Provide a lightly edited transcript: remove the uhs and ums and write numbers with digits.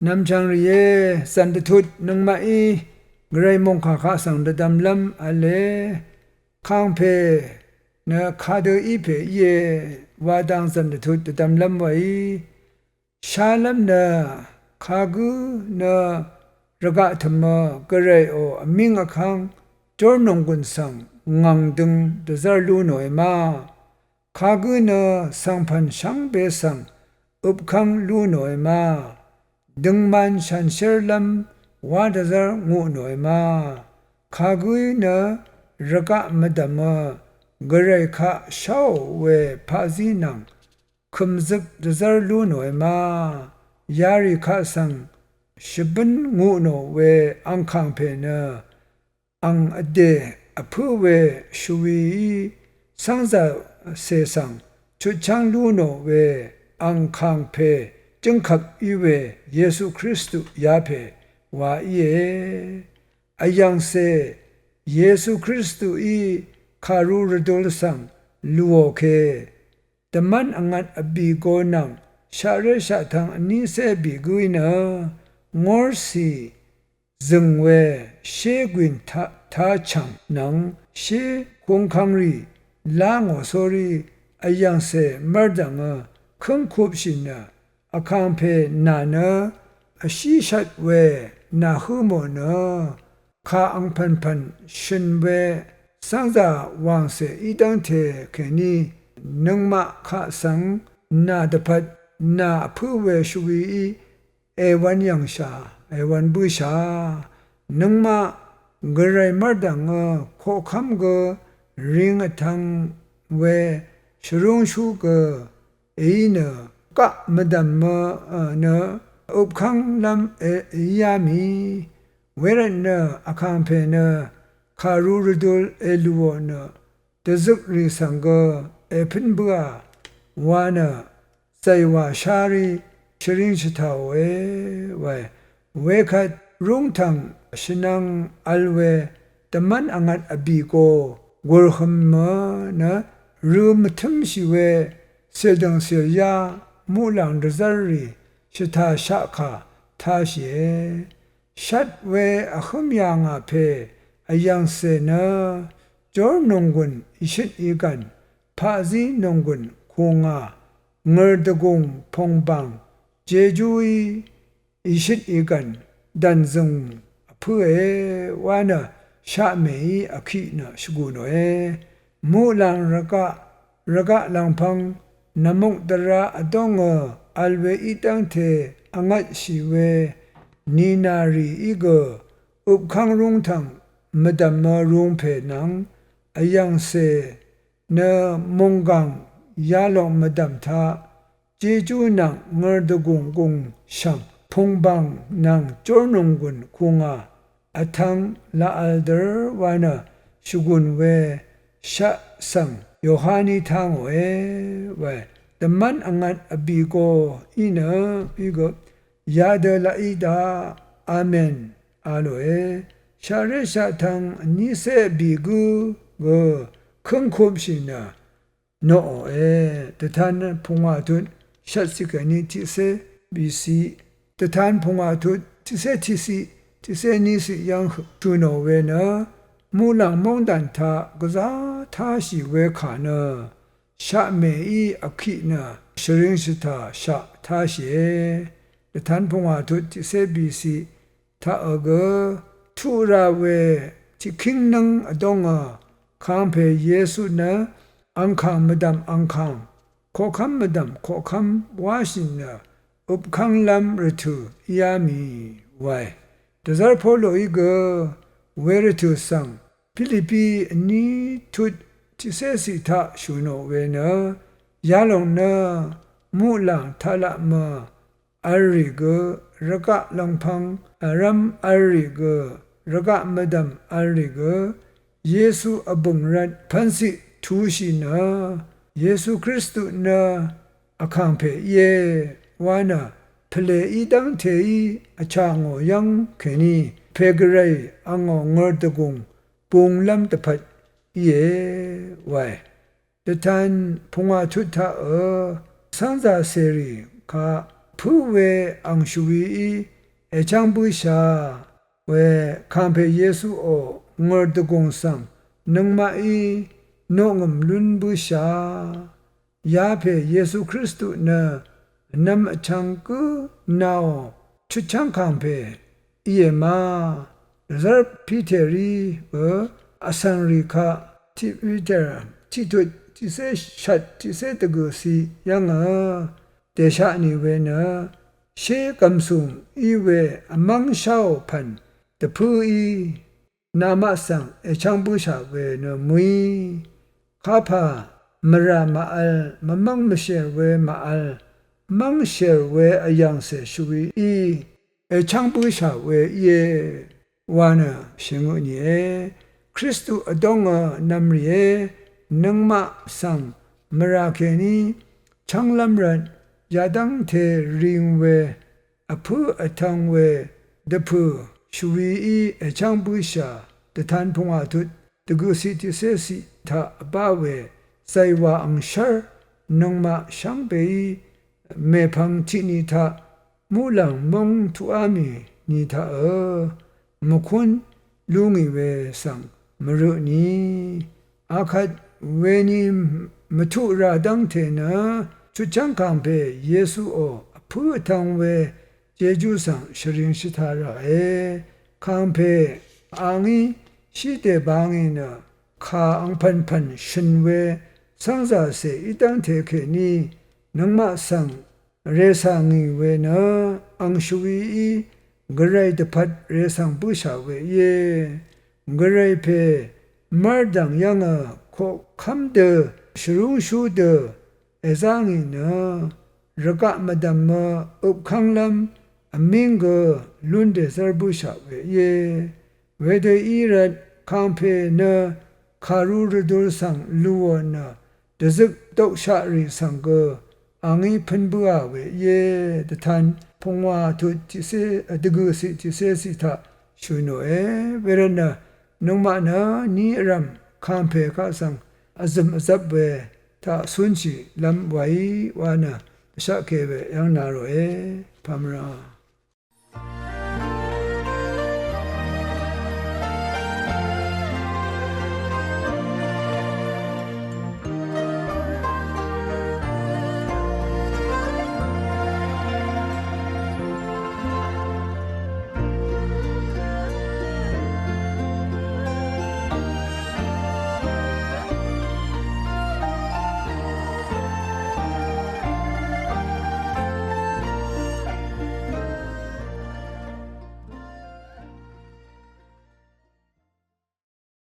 นำจังรีเยสันตทุดนังมาอีไกรมงขาสังดดำลำอเลข้างเพนะคาเดอีเพเยวาดังสันตทุดดำลำไว้ชาลัมนะคากุนะระกะธรรมกระไรโอมิงอคังจอนงกุนสังงังดึงดซาลูโนเอมาคากุนะสังพันชังเบสังอุบคังลูโนเอมาดึงมันชันเชอร์ลัมวาดซางูโนเอมาคากุนะระกะมดามกระไรข้าเช่าเวพาซีนังคุมซึกดซาลูโนเอมายาริข้าสังชิบันงูโนเวอังคังเพนะอังอเดอพูเวชวีสังซาเสสังชุดช่างลูโนเวอังคังเพจึงขับอีเวเยซูคริสต์ยาเพวาเยอายังเซเยซูคริสต์อีคารูรดอลสังลูโอเคแต่มันอังัดอบีโกนังชาเรชาทางอันนี้เสบีกุยนะงอร์ซีจึงเวเชกวินท่าชังนังเชคงคังรีลางอโซรีอายังเซมรดังคึงคุบชินะอาคังเพนานะอาชีชัดเวนาฮึโมนะข้าอังพันชินเวสังจาวางเสอีดังเทแค่นี้นังมาข้าสังนาดพัดนาผู้เวชวีเอวันยังชาเอวันบุชานังมากระไรมาดังโคคำกริงทังเวชรุงชูกเอเนกะมดัมเนอุบขังลำยามีเวรเนอคังเพเนคารูรดุลเอลูวเนตซึกริสังกเอพินบัววานะไซวาชารีชริงชทาเวขัดรุงทังชนังอัลเวแต่มันอังัดอบีโกกวรขมนะรูมทึมชิเวเสดังเสียยามูลังดซารีชทาชะคาทาเชชัดเวอขมยางาเพอายังเสนะจอร์นงกุนอิชิตอีกันพาซีนงกุนคงเงรดกงพงบังเจจูอิชิตอีกันดันซุงเพื่อวานะชาเมยอคินะชกุโนมูลังระกะลังพังนมุกตระอดงอัลเวอิตังเทอังัดชิเวนีนารีอีกอุบคังรุงทังมดามรุงเพนังอายังเซเนมงกังยาลองมดามทาเจจูนังเงรดกงชังพงบังนังจอร์นงกุนคุงอทังลาอัลเดอร์วานะชุกุนเวชะสังโยฮานีทางเวแต่มันอังัดอบีโกอีนะอีกยาเดลาอีดาอาเมนอาโลชาเรชาทางนิเซบีกุคึงคุบชินะโนแต่ท่านพงอาทุนชัดสิกนิทิเซบีซีแต่ท่านพงอาทุนทิเซนิสิยังทุโนเวนะมูลังมงดันทากษาทาชิเวขานะชะเมอีอคินะชริงสิทาชะทาเชแต่ท่านพงอาทุนทิเซบีซีทาทุราเวที่คิงนังอดงข้างเพเยซูนะอังคังมดามอังคังโคคัมมดามโคคัมวาชินะอุบคังลำรทุยามีไว้แต่ซาร์พอโลอีกเวรทุสังฟิลิปีนี้ทุดที่เสสิทาชูโนเวนะยาลงนะมูลังทาละมาอาริกระกะลังพังอารัมอาริกระกะมดามอาริกเยซูอบุงรัดพันสิทูชินะเยซูคริสต์นะอคังเพเยวานะเพลอีดังเทอีอชางอยังเคนีเพกเรยอังงอร์ตกงปุงลำตะพัดเยไว้แต่ท่านพงอาทุตาสังจาเสรีข้า ผู้เวอังชูวีเอจังบุชาเวคัมเพเยซูโองอร์ดกงสังนังมาโนงมลุนบุชายาเพเยซูคริสต์นะนำชังกูนาวชุชังคัมเพเยมาซาพิเทรีอสังริคาที่วิจารที่ตุที่เสชัดที่เสตกุสียังเดชะนิเวนะเชกัมสุงอีเวอมังชาวพันตะพูนามาสังเอชังบุชาเวนะมุยข้าพามรามาอัลมมังมเชเวมาอัลมังเชเวอยังเสชวีเอชังบุชาเวเยวานะชิงุเนคริสต์อดงนำเรียนังมาสังมราเคนีชังลำรันยาดังเทริงเวอพูอทังเวเดพูชวีเอชังบุชาตะทันพงอาทุตะกุสิติเสสิทาบาเวไซวาอังชาร์นังมาชังเปเมพังทินิทามูลังมงทุอามีนิทามคุนลุงเวสังมรุนีอาคัดเวนีมทุราดังเทนะชุจังคัมเพเยซูโอพูทังเวเจจูสังชริงชิทาระคัมเพอังอีชิเตบางอินะคาอังพันชินเวสังซาเสอิตังเทเคนีนังมาสังเรสังเวนะอังชวีกระไรตพัดเรสังบุชาเวเยกระไรเพมาดังยังโคคำเดชรุงชูเดเอซังอินะระกะมดัมมาอุบขังลำอมิงกลุนเดซาบุชาเวเยเวเดอีรัดคัมเพนะคารูรดูสังลัวนะเดซึกตกชาริสังกอังอีพันบัวเวเยตทันพงวาทุจิเสตกุสิจิเสสิทาชุโนเวรนะนงมานะนีรัมคัมเพกะสังอซัมซับเวทาสุนชิลำไว้วานะชะเคเวยังนาโรพามรา